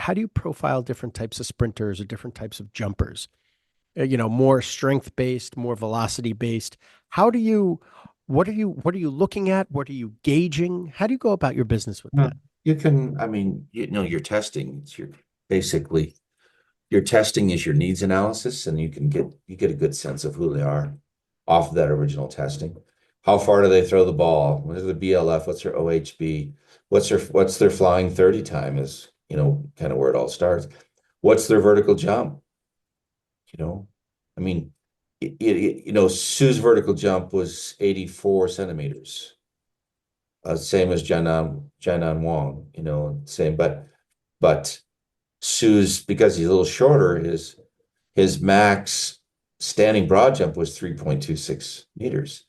how do you profile different types of sprinters or different types of jumpers? More strength based, more velocity based. How do you, what are you looking at? What are you gauging? How do you go about your business with Well, that? you can, I mean, you're testing. It's your basically your testing is your needs analysis, and you get a good sense of who they are off of that original testing. How far do they throw the ball? What is the BLF? What's their OHB? What's their flying 30 time is, kind of where it all starts. What's their vertical jump? You know, I mean, Sue's vertical jump was 84 centimeters. Same as Jianan Wang, same, but Sue's, because he's a little shorter, his max standing broad jump was 3.26 meters,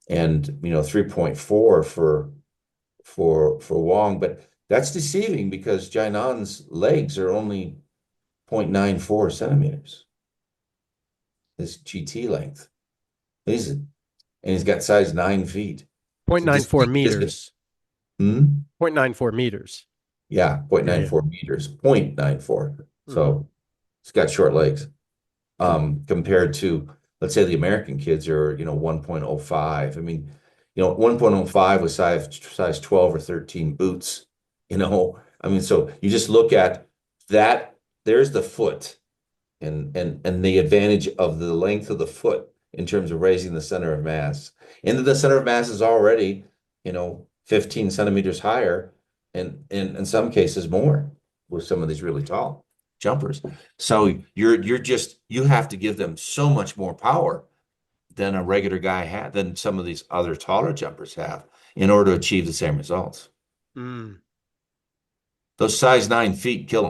and 3.4 for Wong. But that's deceiving because Jianan's legs are only 0.94 centimeters, his GT length. And he's got size 9 feet. So just 0.94 just meters. hmm? 0.94 meters. Yeah, Yeah, yeah. 0.94 meters, 0.94. Hmm. So he's got short legs. Compared to, let's say, the American kids are, 1.05. I mean, 1.05 with size 12 or 13 boots, I mean, so you just look at that, there's the foot and the advantage of the length of the foot in terms of raising the center of mass. And the center of mass is already, 15 centimeters higher, and in some cases more with some of these really tall jumpers. So you have to give them so much more power than a regular guy had, than some of these other taller jumpers have, in order to achieve the same results. Mm. Those size 9 feet kill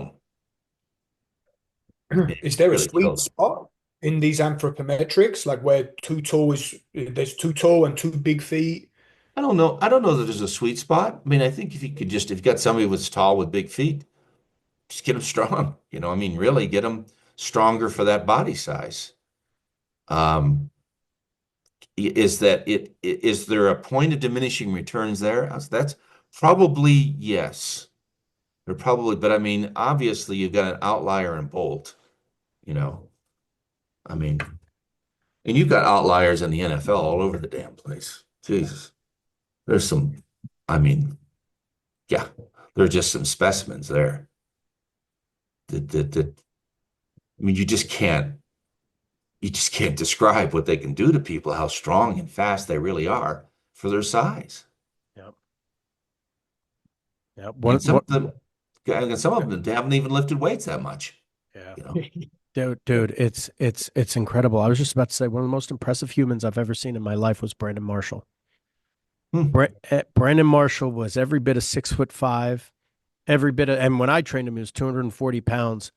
them. It Is there a really sweet kills them. spot in these anthropometrics, like where too tall is there's too tall and too big feet? I don't know. I don't know that there's a sweet spot. I mean, I think if you got somebody that's tall with big feet, just get them strong. I mean, really get them stronger for that body size. Um, is there a point of diminishing returns there? That's probably yes. There probably, but I mean, obviously you've got an outlier in Bolt, you know. I mean, and you've got outliers in the NFL all over the damn place. Jesus. There's some, I mean, yeah, there are just some specimens there. I mean, you just can't describe what they can do to people, how strong and fast they really are for their size. Yep. Yep. And some What, of them, and some of them haven't even lifted weights that much, yeah. you know. Dude, it's incredible. I was just about to say one of the most impressive humans I've ever seen in my life was Brandon Marshall. Hmm. Brandon Marshall was every bit of 6'5", every bit of, and when I trained him, he was 240 pounds.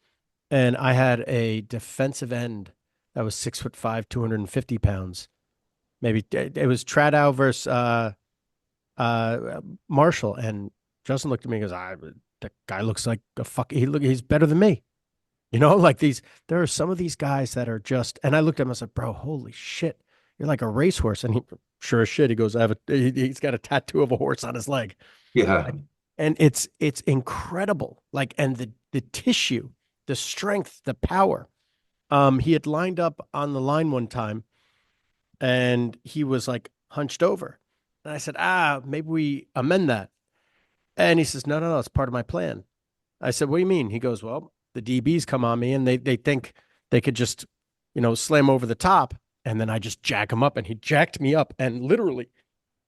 And I had a defensive end that was 6'5", 250 pounds. Maybe it was Tradow versus Marshall. And Justin looked at me and goes, the guy looks like a fuck. He's better than me. Like there are some of these guys that are just, and I looked at him, I said, bro, holy shit. You're like a racehorse. And he, sure as shit, he goes, he's got a tattoo of a horse on his leg. Yeah. Like, and it's incredible. Like, and the tissue, the strength, the power. He had lined up on the line one time and he was like hunched over. And I said, maybe we amend that. And he says, no, it's part of my plan. I said, what do you mean? He goes, well, the DBs come on me and they think they could just, slam over the top. And then I just jack him up. And he jacked me up and literally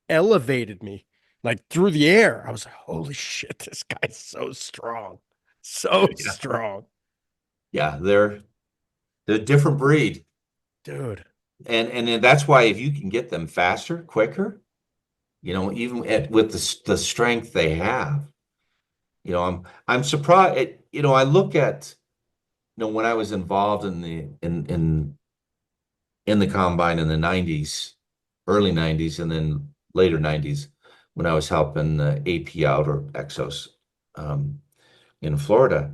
elevated me like through the air. I was like, holy shit, this guy's so strong. So Yeah. strong. Yeah, they're a different breed. Dude. And then that's why if you can get them faster, quicker, even with the strength they have, I'm surprised. I look at, when I was involved in the combine in the 90s, early 90s, and then later 90s, when I was helping AP out, or Exos, um, in Florida.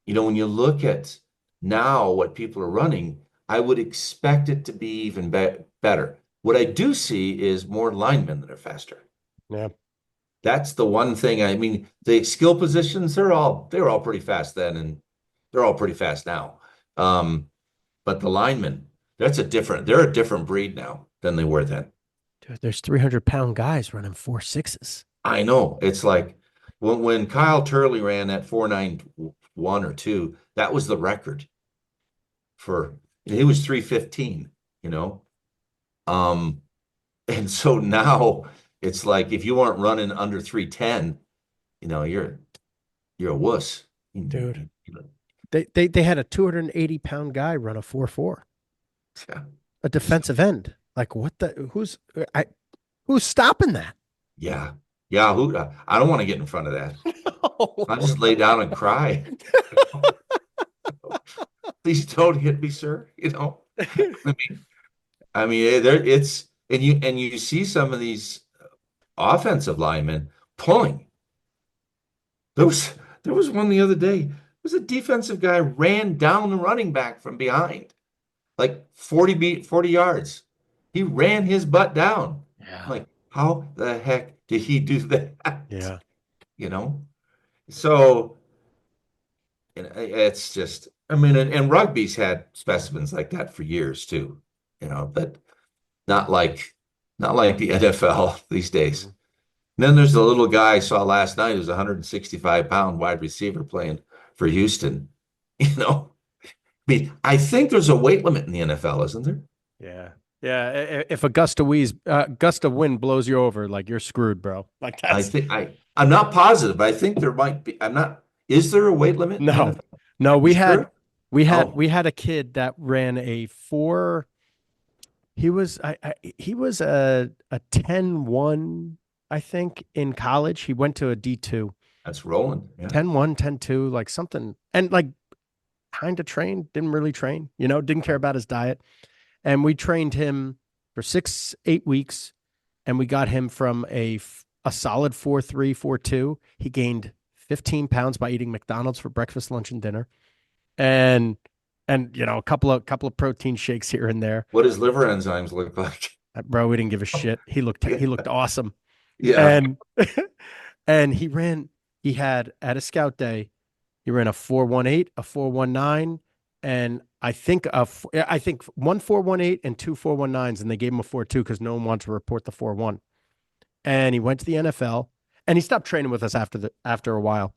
When you look at now what people are running, I would expect it to be even better. What I do see is more linemen that are faster. Yeah. That's the one thing. I mean, the skill positions, they were all pretty fast then, and they're all pretty fast now. But the linemen, they're a different breed now than they were then. Dude, there's 300-pound guys running 4.6s. I know. It's like when Kyle Turley ran that 4.91 or 2, that was the record for he was 3.15, you know. Um, and so now it's like if you weren't running under 3.10, you're a wuss. Dude. They had a 280-pound guy run a 4.4, Yeah. a defensive end. Like who's stopping that? Yeah. Yeah, I don't want to get in front of that. I'll just lay down and cry. Please don't hit me, sir. It's and you see some of these offensive linemen pulling. There was there was one the other day. There was a defensive guy ran down the running back from behind, like 40 yards. He ran his butt down. Yeah. Like, how the heck did he do that? Yeah. You know? So it's just, I mean, and rugby's had specimens like that for years too, but not like not like the NFL these days. Mhm. And then there's the little guy I saw last night who's a 165-pound wide receiver playing for Houston. I mean, I think there's a weight limit in the NFL, isn't there? Yeah. Yeah. If a gust of wind blows you over, like you're screwed, bro. Like I that's think I'm not positive, but I think there might be. I'm not. Is there a weight limit in the no, NFL? no. You sure? Oh, We had a kid that ran a 4. He was a 10-1, I think, in college. He went to a D2. that's rolling. Yeah, 10-1, 10-2, like something, and like kind of trained, didn't really train, didn't care about his diet. And we trained him for 6, 8 weeks, and we got him from a solid 4.3, 4.2. He gained 15 pounds by eating McDonald's for breakfast, lunch, and dinner. And a couple of protein shakes here and there. what does liver enzymes look like? Bro, we didn't give a shit. He looked awesome. Yeah, And and he had at a scout day, he ran a 4.18, a 4.19, and I think one 4.18 and two 4.19s, and they gave him a 4.2 because no one wanted to report the 4.1. And he went to the NFL, and he stopped training with us after a while.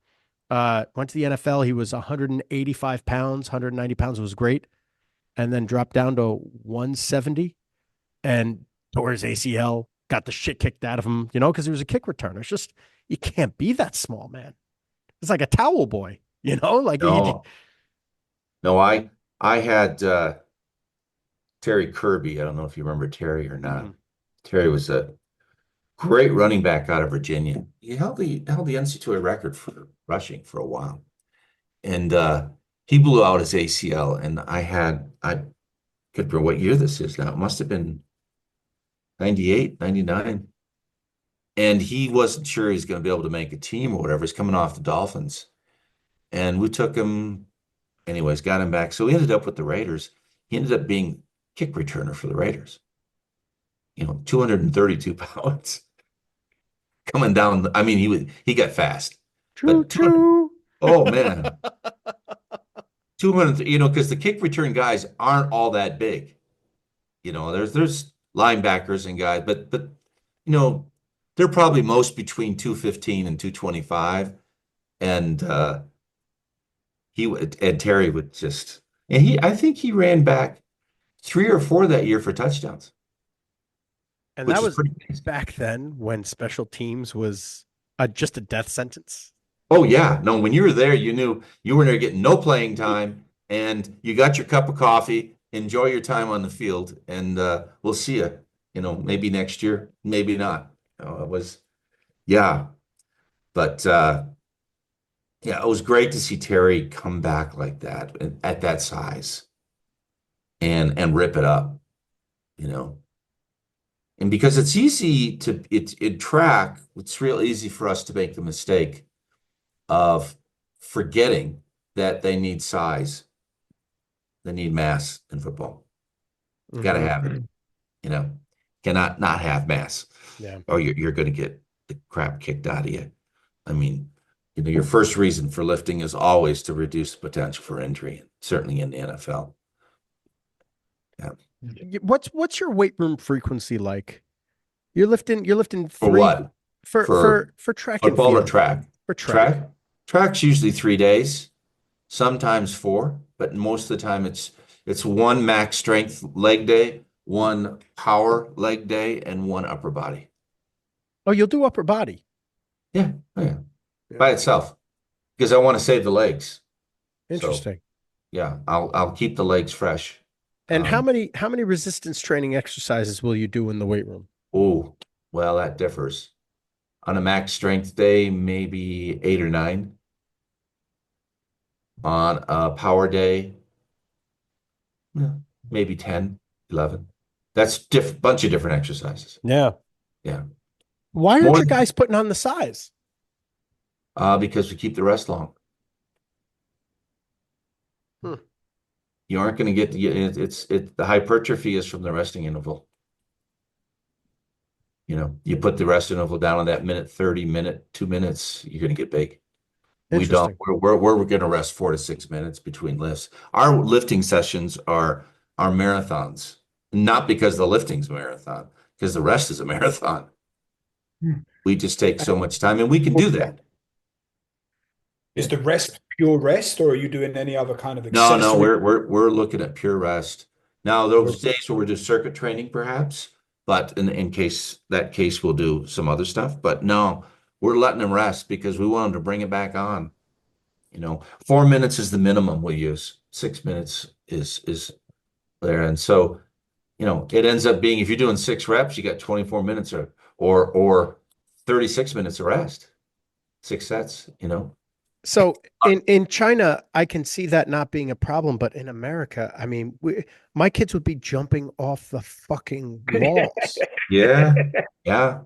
Went to the NFL. He was 185 pounds, 190 pounds. It was great. And then dropped down to 170 and tore his ACL, got the shit kicked out of him, because he was a kick returner. It's just, you can't be that small, man. It's like a towel boy, like no, no. I had Terry Kirby. I don't know if you remember Terry or not. Mhm. Terry was a great running back out of Virginia. He held the NCAA record for rushing for a while, and he blew out his ACL. And I could remember what year this is now. It must have been 98, 99. And he wasn't sure he was going to be able to make a team or whatever. He's coming off the Dolphins. And we took him, anyways, got him back. So he ended up with the Raiders. He ended up being kick returner for the Raiders. 232 pounds coming down. I mean, he got fast. True, But 200, true. oh man, 200, because the kick return guys aren't all that big. There's linebackers and guys, but they're probably most between 215 and 225. And Terry would just, and I think he ran back 3 or 4 that year for touchdowns, And which that is was pretty nice. back then when special teams was just a death sentence. Oh yeah, no, when you were there, you knew you were there getting no playing time, and you got your cup of coffee. Enjoy your time on the field, and we'll see you. Maybe next year, maybe not. It was, yeah, but yeah, it was great to see Terry come back like that at that size and rip it up. You know, and because it's easy to it track, it's real easy for us to make the mistake of forgetting that they need size, they need mass in football. You got to Mhm. have it. Cannot not have mass, Yeah. or you're going to get the crap kicked out of you. I mean, your first reason for lifting is always to reduce the potential for injury, certainly in the NFL. Yeah. What's your weight room frequency like? You're lifting For three what? for track and Football or field. track? For track. Track's usually 3 days, sometimes 4, but most of the time it's one max strength leg day, one power leg day, and one upper body. Oh, you'll do upper body. Yeah, oh, yeah, by itself, because I want to save the legs. So Interesting. yeah, I'll keep the legs fresh. And how many resistance training exercises will you do in the weight room? Oh, well, that differs. On a max strength day, maybe 8 or 9. On a power day, yeah, maybe 10, 11. That's bunch of different exercises. Yeah. Yeah. Why More aren't you than- guys putting on the size? Because we keep the rest long. Hmm. You aren't going to get the hypertrophy is from the resting interval. You put the rest interval down on that minute 30, 2 minutes, you're going to get big. We don't. Interesting. We're going to rest 4 to 6 minutes between lifts. Our lifting sessions are marathons, not because the lifting's a marathon, because the rest is a marathon. Hmm. We just take so much time, and we can do that. Is the rest pure rest, or are you doing any other kind of No, accessory? we're looking at pure rest. Now, those days where we're just circuit training, perhaps, but in that case, we'll do some other stuff. But no, we're letting them rest because we want them to bring it back on. 4 minutes is the minimum we use. 6 minutes is there, and so it ends up being if you're doing 6 reps, you got 24 minutes or 36 minutes of rest. 6 sets. So in China, I can see that not being a problem, but in America, I mean, my kids would be jumping off the fucking walls. Yeah, yeah.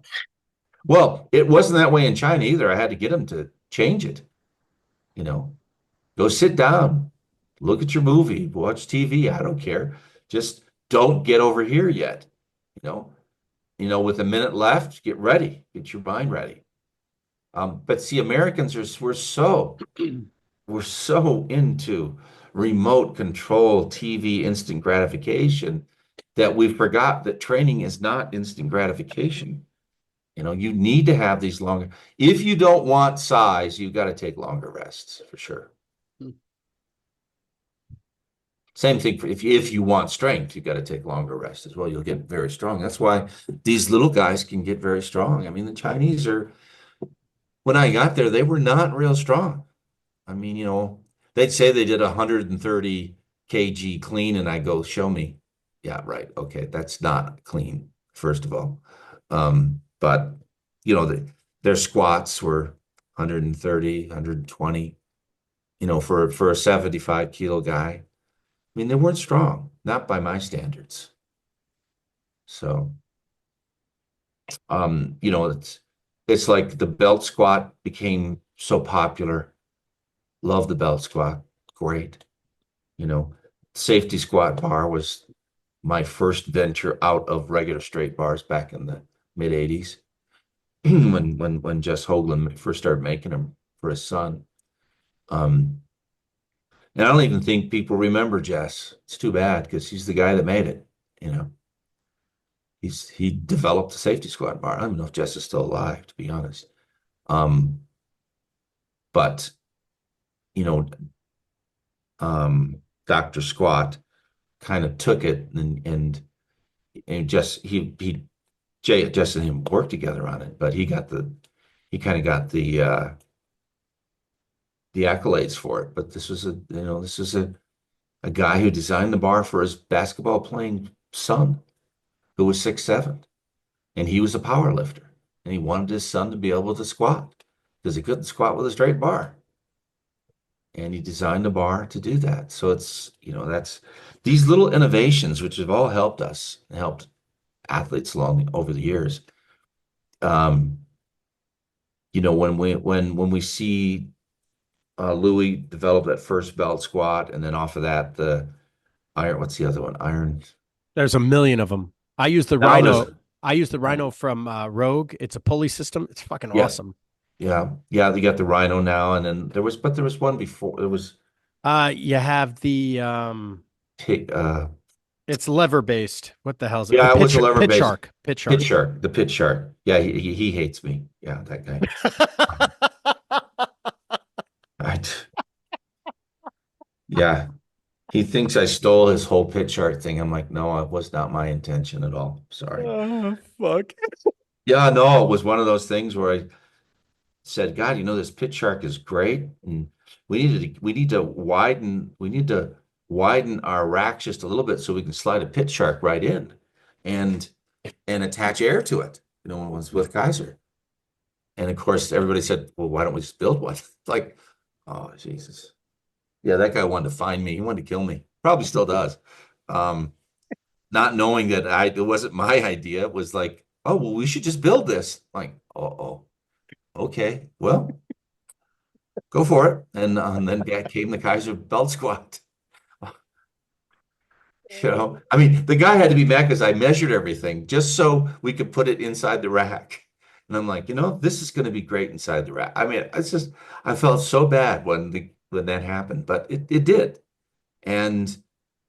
Well, it wasn't that way in China either. I had to get them to change it. Go sit down, look at your movie, watch TV. I don't care. Just don't get over here yet. With a minute left, get ready, get your mind ready. But see, Americans we're so into remote control TV instant gratification that we forgot that training is not instant gratification. You need to have these longer. If you don't want size, you've got to take longer rests for sure. Same thing for if you want strength, you've got to take longer rest as well. You'll get very strong. That's why these little guys can get very strong. I mean, the Chinese when I got there, they were not real strong. I mean, they'd say they did 130 kg clean, and I go, show me. Yeah, right. Okay, that's not clean, first of all. But their squats were 130, 120, for a 75 kilo guy. I mean, they weren't strong, not by my standards. So, it's like the belt squat became so popular. Love the belt squat. Great. Safety squat bar was my first venture out of regular straight bars back in the mid 80s when Jess Hoagland first started making them for his son. And I don't even think people remember Jess. It's too bad because he's the guy that made it. He developed the safety squat bar. I don't even know if Jess is still alive, to be honest. But Dr. Squat kind of took it and Jess Jess and him worked together on it, but he kind of got the accolades for it. But this was a guy who designed the bar for his basketball playing son, who was 6'7", and he was a power lifter, and he wanted his son to be able to squat because he couldn't squat with a straight bar. And he designed the bar to do that. So it's, that's these little innovations, which have all helped us, helped athletes over the years. When we see Louis develop that first belt squat, and then off of that, the iron, what's the other one? Iron. There's a million of them. I use the Now Rhino. I use the Rhino from Rogue. It's a pulley system. It's fucking Yeah, awesome. yeah. You got the Rhino now, and then there was one before. There was You have the uh, it's lever based. What the hell is it? The yeah, it was a lever Pit base. Shark. Pit Pit Shark. Shark, the Pit Shark. Yeah, he hates me. Yeah, that guy. Right. Yeah, he thinks I stole his whole Pit Shark thing. I'm like, no, it was not my intention at all. Sorry. Oh, fuck. Yeah, no, it was one of those things where I said, God, this Pit Shark is great, and we need to widen our racks just a little bit so we can slide a Pit Shark right in, and attach air to it. When it was with Keiser, and of course everybody said, well, why don't we just build one? Like, oh Jesus, yeah, that guy wanted to find me. He wanted to kill me. Probably still does. Um, Not knowing that it wasn't my idea. It was like, oh well, we should just build this. Like, oh. Okay, well, go for it. And then back came the Kaiser belt squat. I mean, the guy had to be mad because I measured everything just so we could put it inside the rack. And I'm like, this is going to be great inside the rack. I mean, I felt so bad when that happened, but it did. And,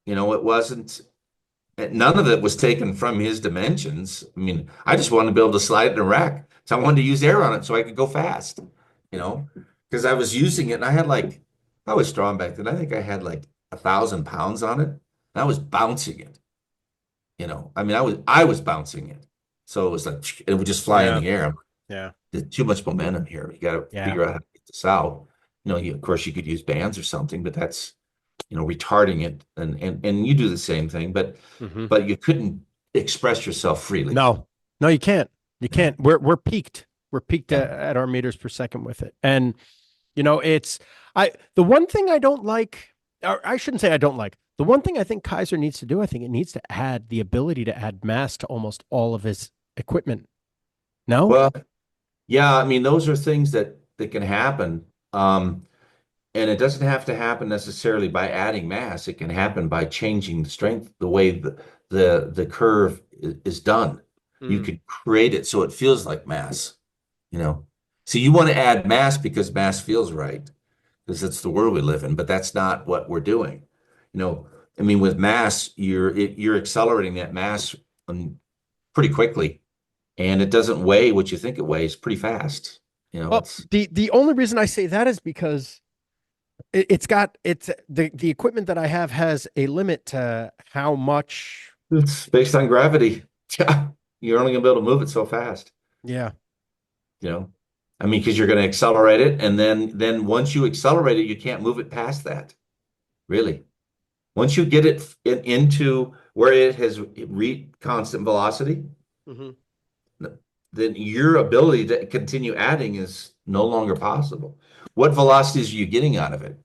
it wasn't, none of it was taken from his dimensions. I mean, I just wanted to be able to slide it in a rack. So I wanted to use air on it so I could go fast, because I was using it and I was strong back then. I think I had like 1,000 pounds on it. And I was bouncing it, I mean, I was bouncing it. So it was like, it would just fly in the air. Yeah. There's too much momentum here. You got to figure out how to get this out. Of course you could use bands or something, but that's, retarding it. And you do the same thing, but you couldn't express yourself freely. No, you can't. You can't. We're peaked. We're peaked at our meters per second with it. And, the one thing I don't like, or I shouldn't say I don't like, the one thing I think Keiser needs to do, I think it needs to add the ability to add mass to almost all of his equipment. No? Well, yeah, I mean, those are things that can happen. And it doesn't have to happen necessarily by adding mass. It can happen by changing the strength, the way the curve is done. You could create it so it feels like mass, So you want to add mass because mass feels right, because it's the world we live in, but that's not what we're doing. I mean, with mass, you're accelerating that mass pretty quickly, and it doesn't weigh what you think it weighs pretty fast. Well, the only reason I say that is because it's the equipment that I have has a limit to how much. It's based on gravity. Yeah, you're only gonna be able to move it so fast. Yeah. I mean, because you're going to accelerate it, and then once you accelerate it, you can't move it past that. Really. Once you get it into where it has reached constant velocity, then your ability to continue adding is no longer possible. What velocities are you getting out of it?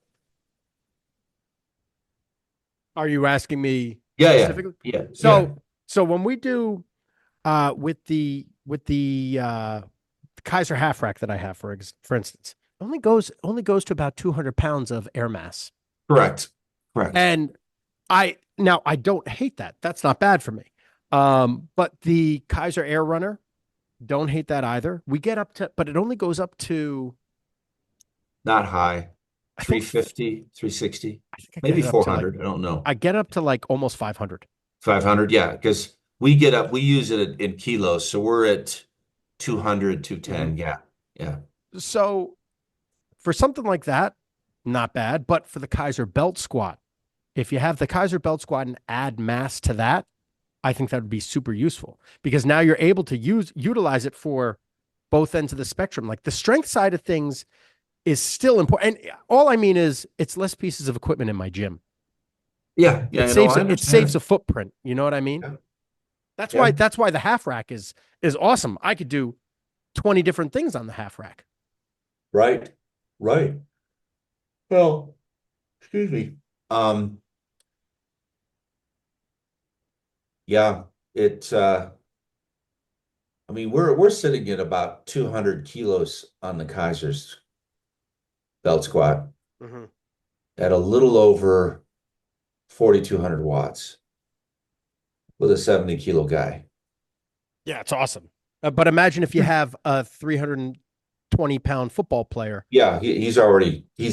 Are you asking me Yeah, specifically? yeah. So when we do with the Keiser half rack that I have, for instance, only goes to about 200 pounds of air mass. Correct. And I don't hate that. That's not bad for me. But the Keiser Air Runner, don't hate that either. We get up to, but it only goes up to not high. 350, 360, maybe 400. I don't know. I get up to like almost 500. 500, yeah, because we use it in kilos, so we're at 200, 210. Yeah. So for something like that, not bad. But for the Keiser belt squat, if you have the Keiser belt squat and add mass to that, I think that would be super useful, because now you're able to utilize it for both ends of the spectrum. Like the strength side of things is still important. And all I mean is it's less pieces of equipment in my gym. Yeah. It saves a footprint. You know what I mean? Yeah. That's why the half rack is awesome. I could do 20 different things on the half rack. Right. Well, excuse me. Yeah, I mean, we're sitting at about 200 kilos on the Keiser's belt squat at a little over 4,200 watts with a 70-kilo guy. Yeah, it's awesome. But imagine if you have a 320-pound football player. Yeah, he's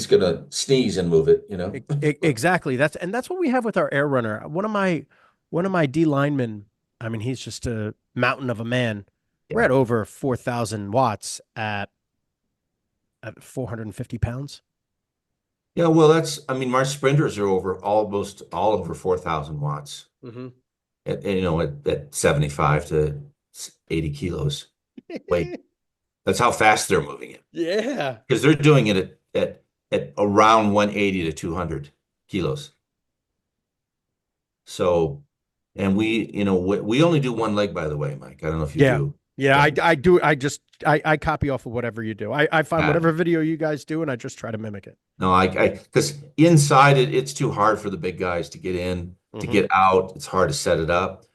gonna sneeze and move it, you know. Exactly. That's what we have with our air runner. One of my D linemen, I mean, he's just a mountain of a man. We're Yeah. at over 4,000 watts at 450 pounds. Yeah, well, I mean, my sprinters are almost all over 4,000 watts Mm-hmm. at 75 to 80 kilos. Wait, that's how fast they're moving it. Yeah. Because they're doing it at around 180 to 200 kilos. So, and we only do one leg, by the way, Mike. I don't know if you Yeah. do. Yeah, Yeah. I do. I copy off of whatever you do. I find Ah, whatever video you guys do and I just try to mimic it. no, because inside it's too hard for the big guys to get in, to Mm-hmm. get out. It's hard to set it up.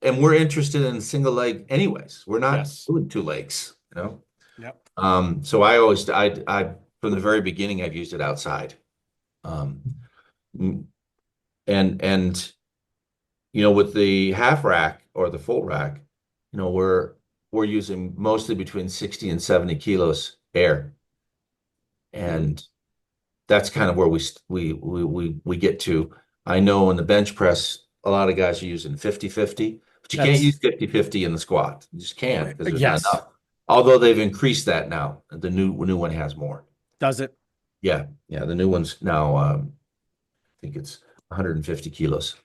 And we're interested in single leg anyways. We're not Yes. doing two legs, you know? Yep. So I from the very beginning, I've used it outside. Um, mm, and with the half rack or the full rack, we're using mostly between 60 and 70 kilos air. And that's kind of where we get to. I know in the bench press, a lot of guys are using 50-50, but you can't use That's 50-50 in the squat. You just can't because there's not yes. enough. Although they've increased that now. The new one has more. Does it? Yeah, yeah. The new one's now I think it's 150 kilos.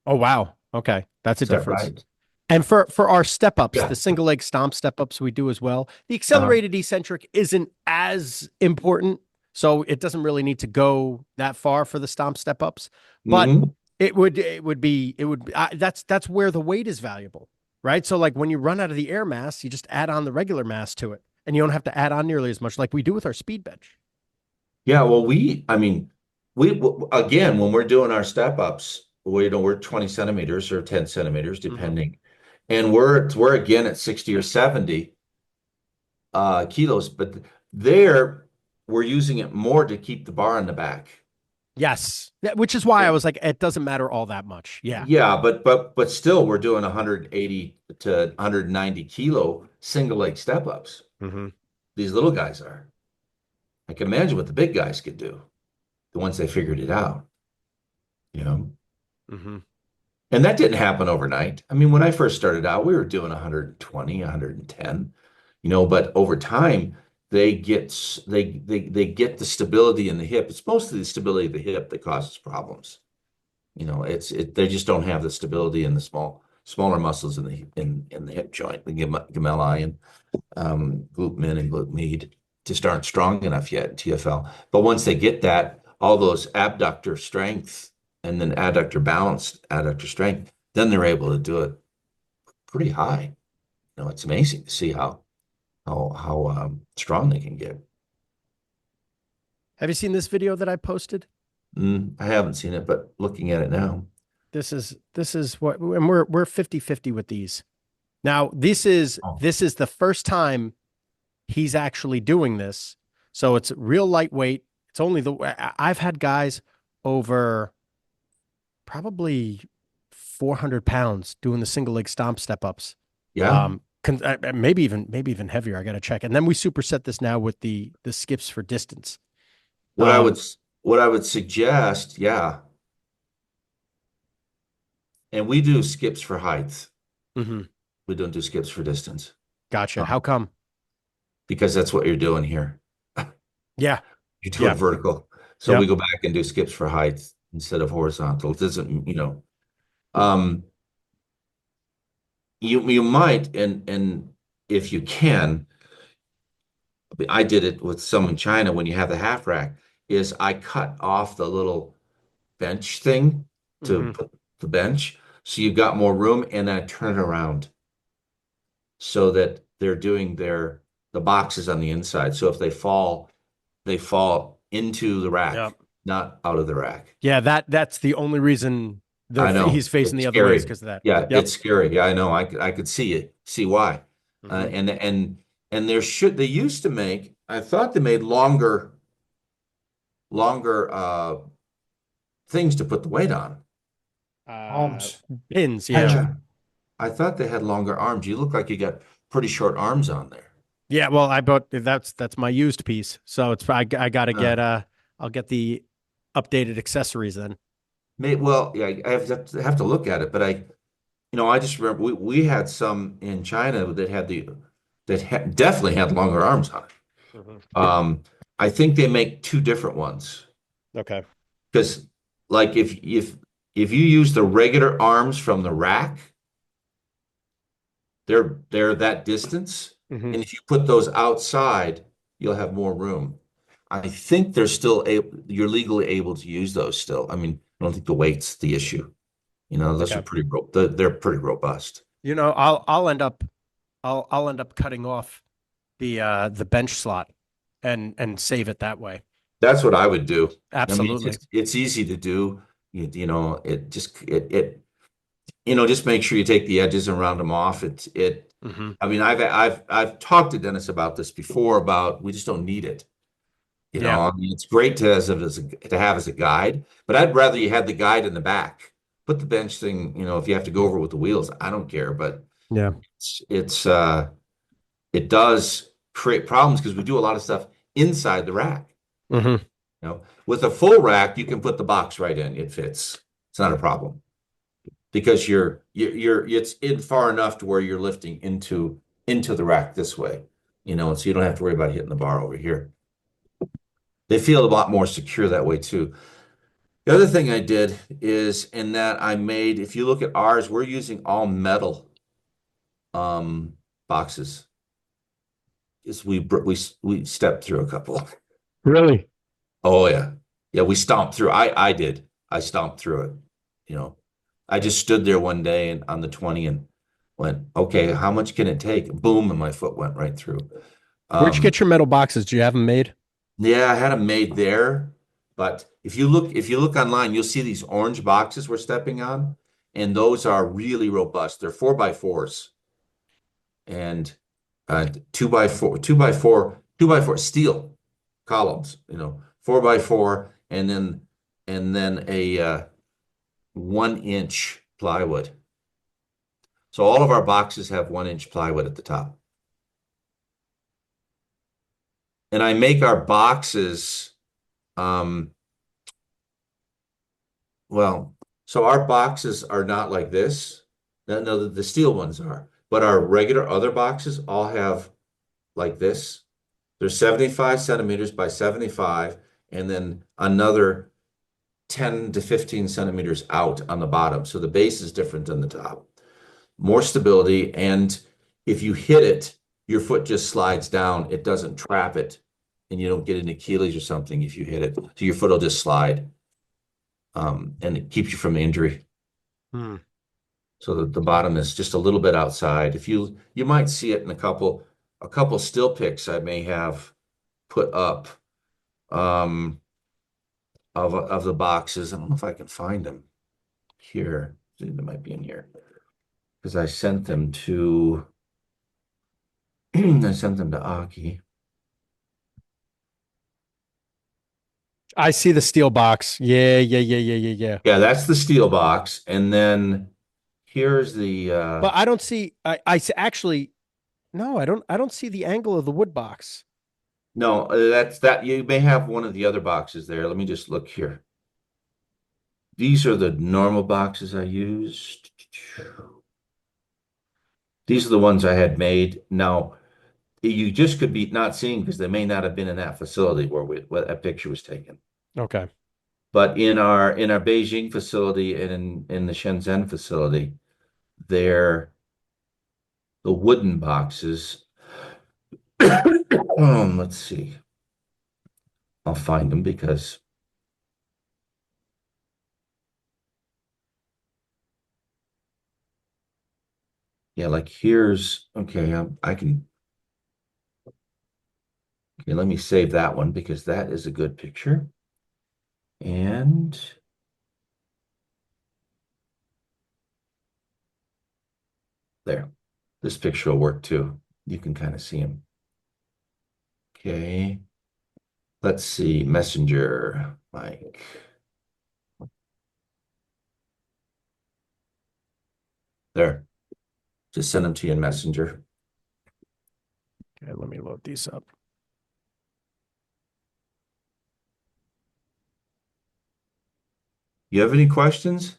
Oh wow. Okay. That's a Is that difference. right? And for our step ups, Yeah. the single leg stomp step ups we do as well. The Uh, accelerated eccentric isn't as important, so it doesn't really need to go that far for the stomp step ups. But mhm. that's where the weight is valuable, right? So like when you run out of the air mass, you just add on the regular mass to it, and you don't have to add on nearly as much like we do with our speed bench. Yeah, well, I mean, again, when we're doing our step ups, we're 20 centimeters or 10 centimeters, Mm-hmm. depending. And we're again at 60 or 70 kilos, but there we're using it more to keep the bar in the back. Yes, which is why I was like, it doesn't matter all that much. Yeah. Yeah, but still we're doing 180 to 190 kilo single leg step ups. Mm-hmm. These little guys are. I can imagine what the big guys could do, the ones they figured it out, you know. Mm-hmm. And that didn't happen overnight. I mean, when I first started out, we were doing 120, 110, but over time they get the stability in the hip. It's mostly the stability of the hip that causes problems. They just don't have the stability in the smaller muscles in the hip joint, the gemelli and glute min and glute med just aren't strong enough yet in TFL. But once they get that, all those abductor strength and then adductor balance, adductor strength, then they're able to do it pretty high. It's amazing to see how strong they can get. Have you seen this video that I posted? I haven't seen it, but looking at it now. This is what, and we're 50-50 with these. Now, this is Oh, the first time he's actually doing this. So it's real lightweight. It's only I've had guys over probably 400 pounds doing the single leg stomp step ups. yeah. Maybe even heavier. I got to check. And then we superset this now with the skips for distance. What I would what I would suggest, yeah. And we do skips for height. Mhm. We don't do skips for distance. Gotcha. Uh, How come? because that's what you're doing here. Yeah. You're doing Yeah. vertical. So we Yep. go back and do skips for height instead of horizontal. It doesn't, um, you might, and if you can, I did it with some in China when you have the half rack, is I cut off the little bench thing to Mhm. put the bench. So you've got more room and then I turn it around so that they're doing the boxes on the inside. So if they fall into the rack, Yep. not out of the rack. Yeah, that's the only reason I know he's facing it's the other way is scary. because of that. Yeah, Yep. it's scary. Yeah, I know. I could see why. Mhm. And they used to make. I thought they made longer things to put the weight on. Uh, Arms. Pins, yeah. Yeah. I thought they had longer arms. You look like you got pretty short arms on there. Yeah, well, I bought that's my used piece. So it's I gotta Huh. get I'll get the updated accessories then. Well, yeah, I have to look at it, but I just remember we had some in China that definitely had longer arms on it. Mhm. Um, I think they make two different ones Okay. because, like, if you use the regular arms from the rack, they're that distance, Hmm. and if you put those outside, you'll have more room. I think they're still able, you're legally able to use those still. I mean, I don't think the weight's the issue. Those are Okay. they're pretty robust. I'll end up cutting off the bench slot and save it that way. That's what I would do. I mean, Absolutely. it's easy to do. Just make sure you take the edges and round them off. Hmm. I mean, I've talked to Dennis about this before about we just don't need it. Yeah. I mean, it's great to have as a guide, but I'd rather you had the guide in the back. Put the bench thing, if you have to go over with the wheels, I don't care, but Yeah. it does create problems because we do a lot of stuff inside the rack. Hmm. With a full rack, you can put the box right in. It fits. It's not a problem because it's in far enough to where you're lifting into the rack this way, so you don't have to worry about hitting the bar over here. They feel a lot more secure that way too. The other thing I did is in that I made, if you look at ours, we're using all metal um boxes. We stepped through a couple. Really? Oh yeah. Yeah, we stomped through. I did. I stomped through it. You know, I just stood there one day and on the 20 and went, okay, how much can it take? Boom, and my foot went right through. Where'd you Um, get your metal boxes? Do you have them made? yeah, I had them made there, but if you look online, you'll see these orange boxes we're stepping on, and those are really robust. They're 4x4s and two by four steel columns, 4x4, and then a 1 inch plywood. So all of our boxes have 1 inch plywood at the top. And I make our boxes, um, well, so our boxes are not like this. No, the steel ones are, but our regular other boxes all have like this. They're 75 centimeters by 75, and then another 10 to 15 centimeters out on the bottom. So the base is different than the top. More stability, and if you hit it, your foot just slides down. It doesn't trap it, and you don't get an Achilles or something if you hit it. So your foot will just slide, and it keeps you from injury. Hmm. So the bottom is just a little bit outside. If you might see it in a couple still pics I may have put up of the boxes. I don't know if I can find them here. They might be in here because I sent them to I sent them to Aki. I see the steel box. Yeah, yeah, yeah, yeah, yeah, yeah. Yeah, that's the steel box, and then here's the But I don't see. Actually no. I don't see the angle of the wood box. no, that's that you may have one of the other boxes there. Let me just look here. These are the normal boxes I used. These are the ones I had made. Now, you just could be not seeing because they may not have been in that facility where that picture was taken. Okay. But in our Beijing facility and in the Shenzhen facility, they're the wooden boxes. Let's see. I'll find them because yeah, like here's okay. I can okay. Let me save that one because that is a good picture. And there, this picture will work too. You can kind of see him. Okay. Let's see. Messenger, Mike. There. Just send them to you in Messenger. Okay, let me load these up. You have any questions?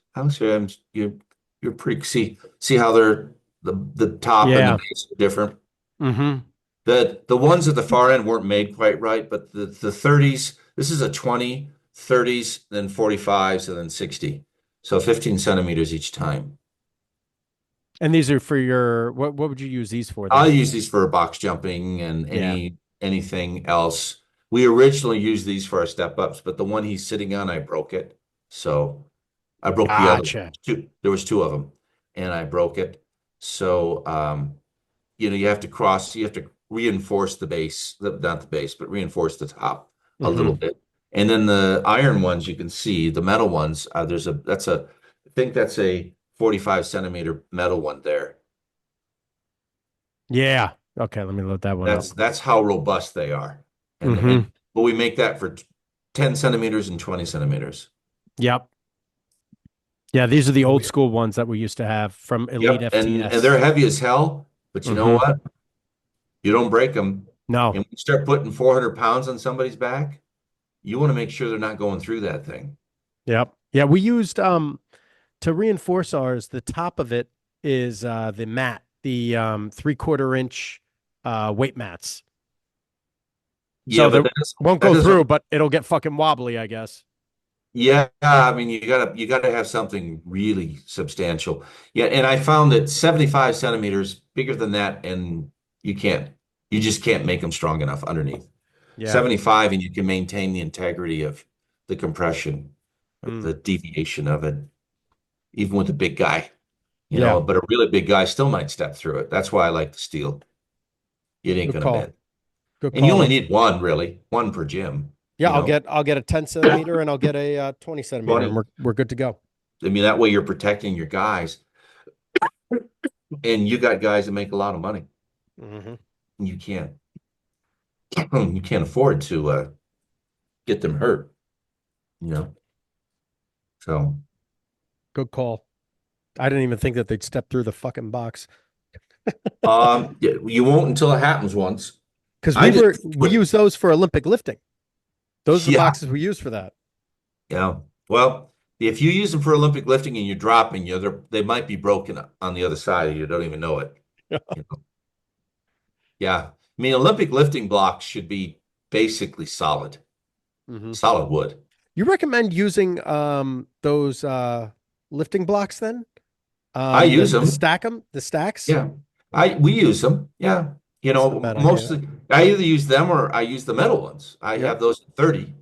You're pretty see how they're the top and the Yeah. base are different. Mm-hmm. The ones at the far end weren't made quite right, but the 30s, this is a 20, 30s, then 45s, and then 60. So 15 centimeters each time. And these are for your what would you use these for I'll then? use these for box jumping and Yeah. anything else. We originally used these for our step ups, but the one he's sitting on, I broke it. So I broke the other Gotcha. two. There was two of them, and I broke it. So you have you have to reinforce the base, not the base, but reinforce the top a little Mm-hmm. bit. And then the iron ones, you can see the metal ones. I think that's a 45 centimeter metal one there. Yeah. Okay, let me load that one up. That's how robust they are. Mm-hmm. But we make that for 10 centimeters and 20 centimeters. Yep. Yeah, these are the Oh, old yeah. school ones that we used to have from Elite Yep, and FTS. they're heavy as hell, but you know Mm-hmm. what? You don't break them. No. And when you start putting 400 pounds on somebody's back, you want to make sure they're not going through that thing. Yep. Yeah, we used to reinforce ours, the top of it is the mat, the 3/4 inch weight mats. Yeah, So but they won't that go doesn't. through, but it'll get fucking wobbly, I guess. Yeah, I mean you gotta have something really substantial. Yeah, and I found that 75 centimeters bigger than that, and you just can't make them strong enough underneath. Yeah. 75, and you can maintain the integrity of the compression, Mm. the deviation of it, even with a big guy, Yeah. but a really big guy still might step through it. That's why I like the steel. It ain't Good gonna call. bend. Good And you call. only need one, really, one per gym, Yeah, you I'll know. get a 10 centimeter and I'll get a 20 centimeter and 20. we're good to go. I mean, that way you're protecting your guys, and you got guys that make a lot of money. Mm-hmm. You can't you can't afford to get them hurt, you know. So Good call. I didn't even think that they'd step through the fucking box yeah, you won't until it happens once. because I just we put use those for Olympic lifting. Those are the Yeah, boxes we use for that. yeah. Well, if you use them for Olympic lifting and you're dropping, they might be broken on the other side and you don't even know it. You know? Yeah. I mean, Olympic lifting blocks should be basically Mm-hmm. solid wood. You recommend using those lifting blocks then? I use The them. the stacks? Yeah. We use them. Yeah. That's not a bad idea. Mostly I either use them or I use the metal ones. I Yep. have those at 30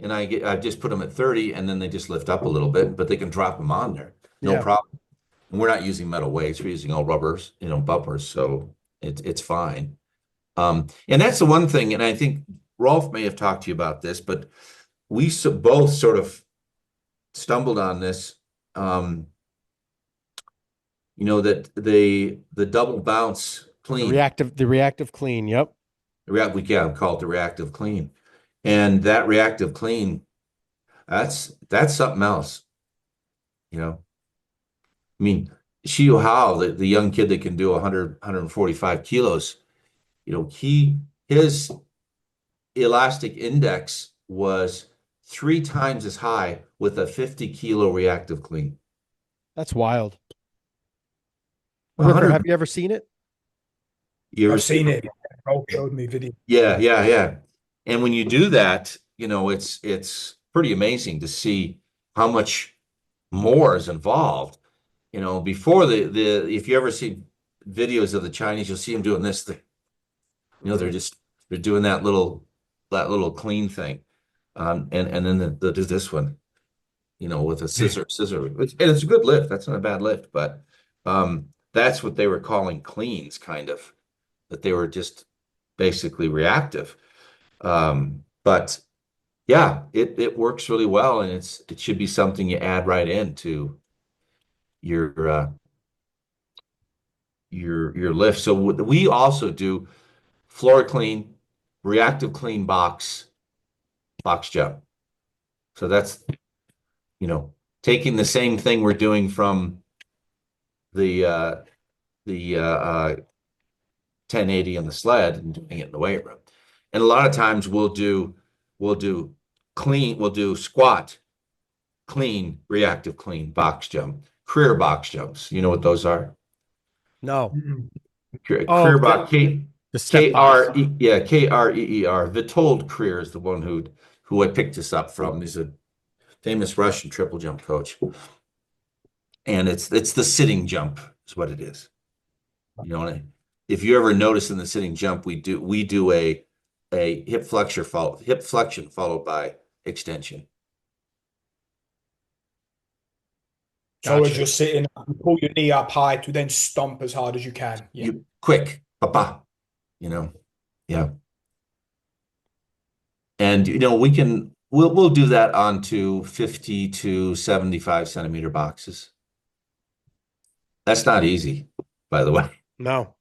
and I just put them at 30 and then they just lift up a little bit, but they can drop them on there. No Yeah. problem. And we're not using metal weights. We're using all rubbers, bumpers. So it's fine. And that's the one thing, and I think Rolf may have talked to you about this, but both sort of stumbled on this. That the double bounce clean. The reactive clean. Yep. We can call it the reactive clean. And that reactive clean, that's something else. I mean, Xiu Hao, the young kid that can do 100, 145 kilos, his elastic index was 3 times as high with a 50-kilo reactive clean. That's wild. Brooker, 100 have you ever seen it? I've years. seen it. Rolf showed me video. Yeah, yeah, yeah. And when you do that, it's pretty amazing to see how much more is involved. Before if you ever see videos of the Chinese, you'll see them doing this thing. They're doing that little clean thing. And then they'll do this one, with a scissor. And it's a good lift. That's not a bad lift, but that's what they were calling cleans, kind of, that they were just basically reactive. But yeah, it works really well, and it should be something you add right into your your lift. So we also do floor clean, reactive clean box jump. So that's taking the same thing we're doing from the the 1080 on the sled and doing it in the weight room. And a lot of times we'll do squat, clean, reactive clean box jump, career box jumps. You know what those are? No. Mm-mm. Oh, Career box, the step box. K-R-E-E-R. Vitold Krier is the one who I picked this up from. He's a famous Russian triple jump coach. And it's the sitting jump is what it is. You know, if you ever notice in the sitting jump, we do a hip flexion followed by extension. So as Gotcha. you're sitting, you pull your knee up high to then stomp as hard as you can. Yeah. You quick, papa, you know, yeah. And we'll do that onto 50 to 75 centimeter boxes. That's not easy, by the way. No.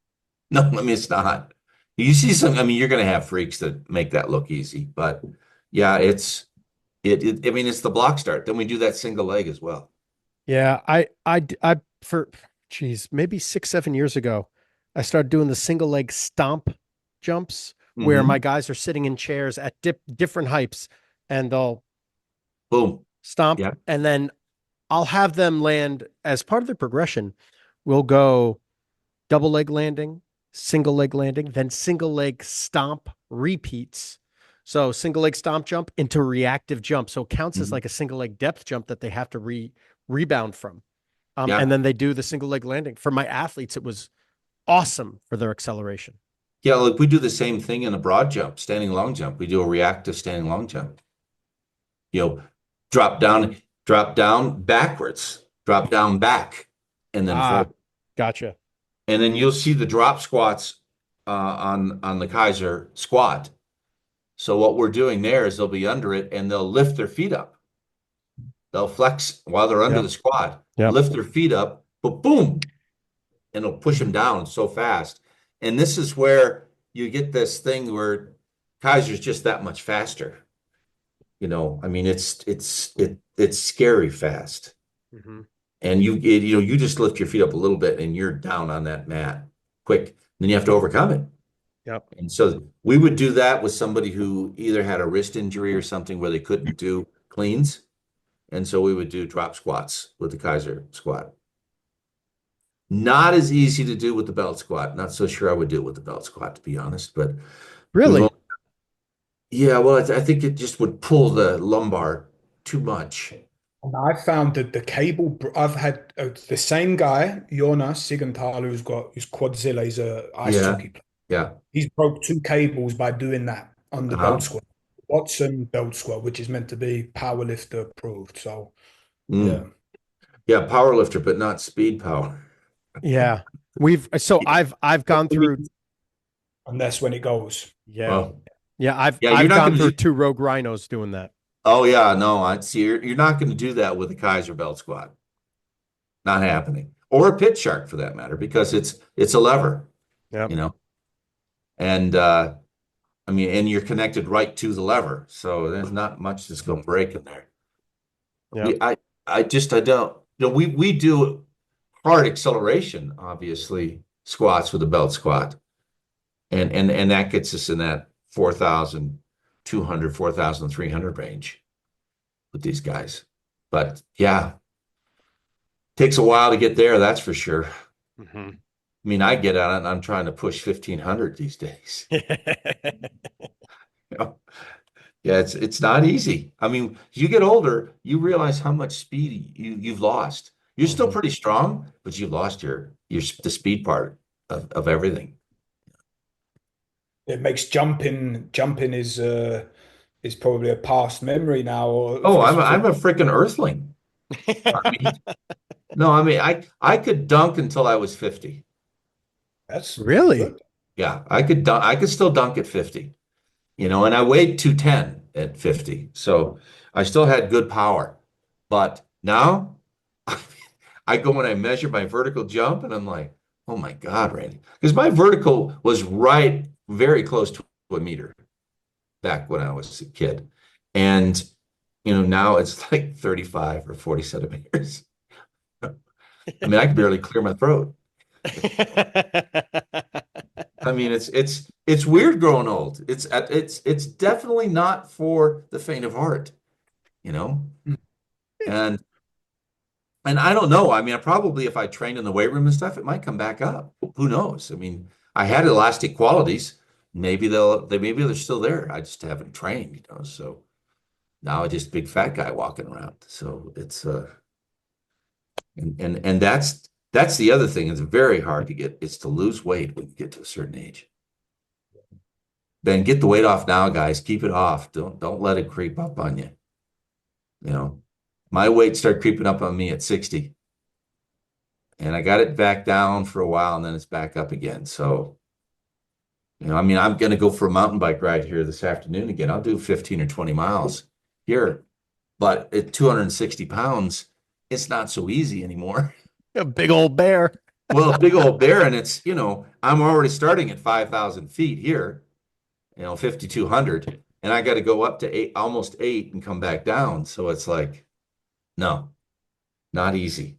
No, I mean it's not. You see some, I mean, you're gonna have freaks that make that look easy, but yeah, I mean, it's the block start. Then we do that single leg as well. Yeah, for geez, maybe 6, 7 years ago, I started doing the single leg stomp jumps where my Hmm. guys are sitting in chairs at different heights and they'll Boom. stomp Yeah. and then I'll have them land as part of the progression. We'll go double leg landing, single leg landing, then single leg stomp repeats. So single leg stomp jump into reactive jump. So it counts as Mhm. like a single leg depth jump that they have to rebound from. And Yeah. then they do the single leg landing. For my athletes, it was awesome for their acceleration. Yeah, like we do the same thing in a broad jump, standing long jump. We do a reactive standing long jump. You know, drop down backwards, drop down back, and then Ah, forward. gotcha. And then you'll see the drop squats on the Keiser squat. So what we're doing there is they'll be under it and they'll lift their feet up. They'll flex while they're under Yep. the squat, Yep. lift their feet up, but boom, and it'll push them down so fast. And this is where you get this thing where Kaiser's just that much faster. You know, I mean, it's scary fast. Mhm. And you just lift your feet up a little bit and you're down on that mat quick. Then you have to overcome it. Yep. And so we would do that with somebody who either had a wrist injury or something where they couldn't do cleans. And so we would do drop squats with the Kaiser squat. Not as easy to do with the belt squat. Not so sure I would do it with the belt squat, to be honest. But we've Really? only, yeah, well, I think it just would pull the lumbar too much. And I found that the cable, I've had the same guy, Jonas Sigenthaler, who's Quadzilla, he's a ice Yeah, hockey player. yeah. He's broke two cables by doing that on the belt Uh-huh. squat. Watson belt squat, which is meant to be powerlifter approved. So yeah. Mm. Yeah, power lifter, but not speed power. Yeah. I've gone through. And that's when it goes. Yeah. Well, Yeah. yeah, you're I've not gone going through to do. two rogue rhinos doing that. Oh yeah, no, I see. You're not going to do that with a Kaiser belt squat. Not happening. Or a pit shark for that matter, because it's a lever, Yep. you know. And I mean, and you're connected right to the lever, so there's not much that's going to break in there. Yep. I don't. We do hard acceleration, obviously, squats with a belt squat, and that gets us in that 4,200, 4,300 range with these guys. But yeah, takes a while to get there, that's for sure. Mhm. I mean, I get on it and I'm trying to push 1,500 these days. You know? Yeah, it's not easy. I mean, as you get older, you realize how much speed you've lost. You're still Mhm. pretty strong, but you've lost the speed part of everything. It makes jumping is probably a past memory now, or Oh, is I'm a freaking earthling. I mean, no, I mean, I could dunk until I was 50. that's Really? good. Yeah, I could dunk, I could still dunk at 50, and I weighed 210 at 50. So I still had good power. But now I go and I measure my vertical jump and I'm like, oh my God, Randy. Because my vertical was right very close to a meter back when I was a kid. And now it's like 35 or 40 centimeters. I mean, I can barely clear my throat. I mean, it's weird growing old. It's definitely not for the faint of heart, you know? Mm. And I don't know. I mean, probably if I trained in the weight room and stuff, it might come back up. Who knows? I mean, I had elastic qualities. Maybe maybe they're still there. I just haven't trained, you know. So now I'm just a big fat guy walking around. So it's and that's the other thing. It's very hard to get. It's to lose weight when you get to a certain age. Then get the weight off now, guys. Keep it off. Don't let it creep up on you. You know, my weight started creeping up on me at 60, and I got it back down for a while, and then it's back up again. So, you know, I mean, I'm going to go for a mountain bike ride here this afternoon again. I'll do 15 or 20 miles here, but at 260 pounds, it's not so easy anymore. A big old bear. Well, a big old bear, and it's, you know, I'm already starting at 5,000 feet here, you know, 5,200, and I got to go up to almost 8 and come back down. So it's like, no, not easy.